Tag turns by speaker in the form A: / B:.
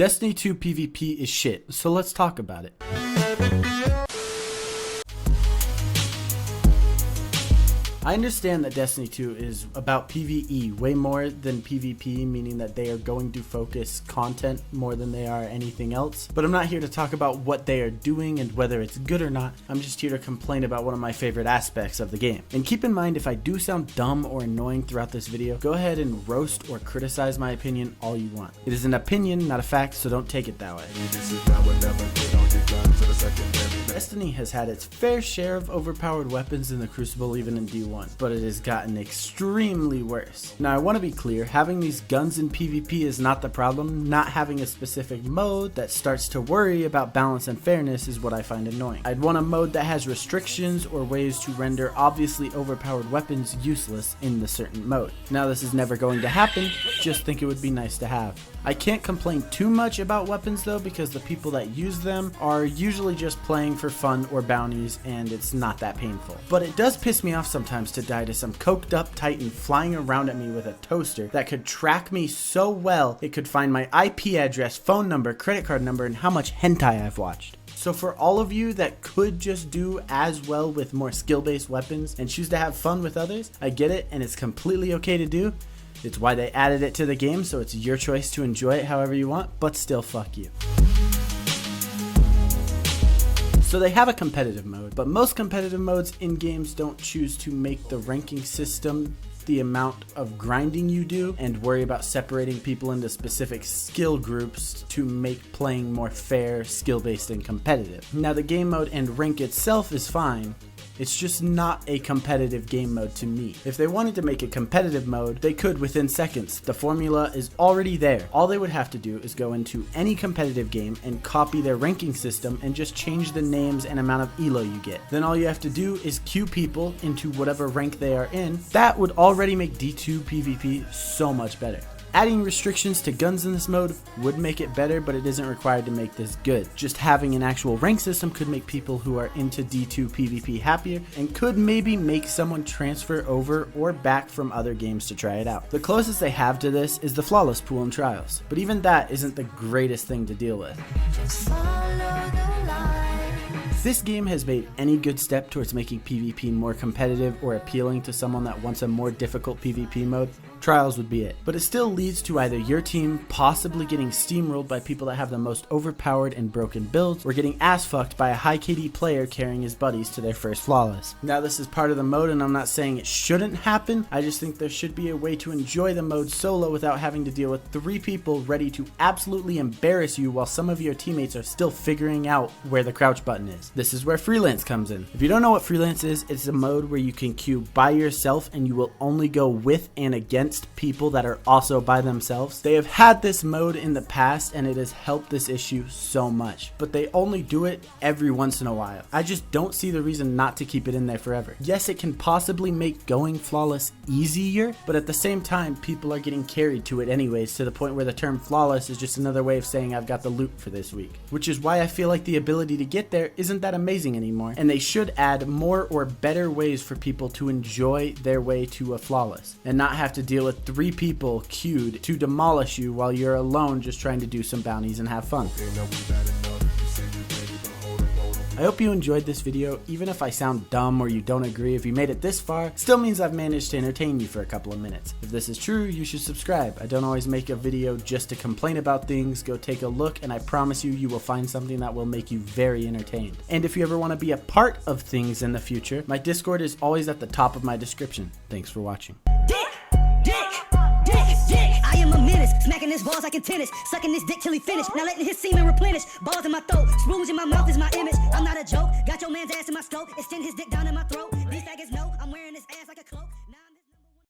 A: Destiny 2 PvP is shit, so let's talk about it. I understand that Destiny 2 is about PvE way more than PvP, meaning that they are going to focus content more than they are anything else. But I'm not here to talk about what they are doing and whether it's good or not. I'm just here to complain about one of my favorite aspects of the game. And keep in mind, if I do sound dumb or annoying throughout this video, go ahead and roast or criticize my opinion all you want. It is an opinion, not a fact, so don't take it that way. Destiny has had its fair share of overpowered weapons in the Crucible, even in D1, but it has gotten extremely worse. Now I want to be clear, having these guns in PvP is not the problem. Not having a specific mode that starts to worry about balance and fairness is what I find annoying. I'd want a mode that has restrictions or ways to render obviously overpowered weapons useless in the certain mode. Now this is never going to happen, just think it would be nice to have. I can't complain too much about weapons though, because the people that use them are usually just playing for fun or bounties, and it's not that painful. But it does piss me off sometimes to die to some coked up titan flying around at me with a toaster that could track me so well it could find my IP address, phone number, credit card number, and how much hentai I've watched. So for all of you that could just do as well with more skill-based weapons and choose to have fun with others, I get it, and it's completely okay to do. It's why they added it to the game, so it's your choice to enjoy it however you want, but still fuck you. So they have a competitive mode, but most competitive modes in games don't choose to make the ranking system the amount of grinding you do and worry about separating people into specific skill groups to make playing more fair, skill-based, and competitive. Now the game mode and rank itself is fine. It's just not a competitive game mode to me. If they wanted to make a competitive mode, they could within seconds. The formula is already there. All they would have to do is go into any competitive game and copy their ranking system and just change the names and amount of elo you get. Then all you have to do is queue people into whatever rank they are in. That would already make D2 PvP so much better. Adding restrictions to guns in this mode would make it better, but it isn't required to make this good. Just having an actual rank system could make people who are into D2 PvP happier and could maybe make someone transfer over or back from other games to try it out. The closest they have to this is the flawless pool in Trials, but even that isn't the greatest thing to deal with. If this game has made any good step towards making PvP more competitive or appealing to someone that wants a more difficult PvP mode, Trials would be it. But it still leads to either your team possibly getting steamrolled by people that have the most overpowered and broken builds, or getting ass fucked by a high KD player carrying his buddies to their first flawless. Now this is part of the mode, and I'm not saying it shouldn't happen. I just think there should be a way to enjoy the mode solo without having to deal with 3 people ready to absolutely embarrass you while some of your teammates are still figuring out where the crouch button is. This is where Freelance comes in. If you don't know what Freelance is, it's a mode where you can queue by yourself and you will only go with and against people that are also by themselves. They have had this mode in the past and it has helped this issue so much, but they only do it every once in a while. I just don't see the reason not to keep it in there forever. Yes, it can possibly make going flawless easier, but at the same time, people are getting carried to it anyways, to the point where the term flawless is just another way of saying I've got the loot for this week. Which is why I feel like the ability to get there isn't that amazing anymore, and they should add more or better ways for people to enjoy their way to a flawless and not have to deal with 3 people queued to demolish you while you're alone just trying to do some bounties and have fun. I hope you enjoyed this video. Even if I sound dumb or you don't agree, if you made it this far, still means I've managed to entertain you for a couple of minutes. If this is true, you should subscribe. I don't always make a video just to complain about things. Go take a look and I promise you, you will find something that will make you very entertained. And if you ever want to be a part of things in the future, my Discord is always at the top of my description. Thanks for watching.
B: I am a menace, smacking his balls like in tennis, sucking this dick till he finished, now letting his semen replenish, balls in my throat, spoons in my mouth is my image, I'm not a joke, got your man's ass in my scope, extend his dick down in my throat.